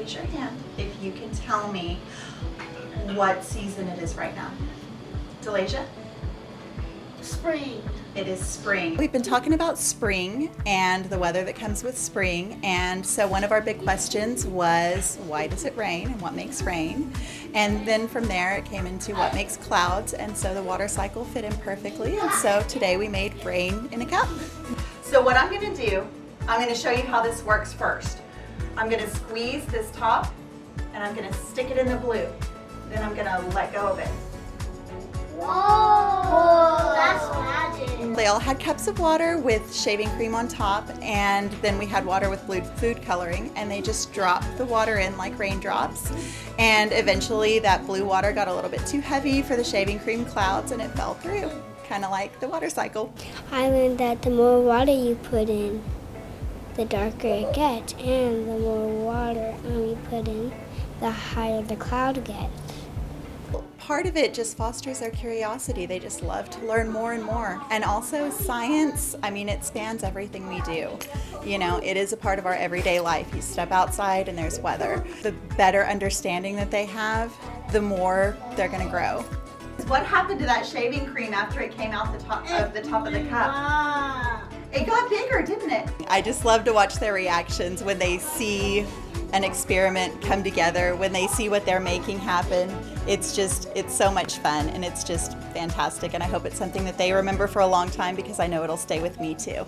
raise your hand if you can tell me what season it is right now. Delasia? Spring. It is spring. We've been talking about spring and the weather that comes with spring, and so one of our big questions was, why does it rain and what makes rain? And then from there it came into what makes clouds, and so the water cycle fit in perfectly, and so today we made rain in a cup. So what I'm going to do, I'm going to show you how this works first. I'm going to squeeze this top and I'm going to stick it in the blue. Then I'm going to let go of it. Whoa, that's magic. They all had cups of water with shaving cream on top, and then we had water with blue food coloring, and they just dropped the water in like raindrops, and eventually that blue water got a little bit too heavy for the shaving cream clouds and it fell through, kind of like the water cycle. I learned that the more water you put in, the darker it gets, and the more water you put in, the higher the cloud gets. Part of it just fosters their curiosity. They just love to learn more and more. And also science, I mean, it spans everything we do. You know, it is a part of our everyday life. You step outside and there's weather. The better understanding that they have, the more they're gonna grow. What happened to that shaving cream after it came out the top of the cup? It got bigger, didn't it? I just love to watch their reactions when they see an experiment come together, when they see what they're making happen. It's so much fun, and it's just fantastic, and I hope it's something that they remember for a long time, because I know it'll stay with me too.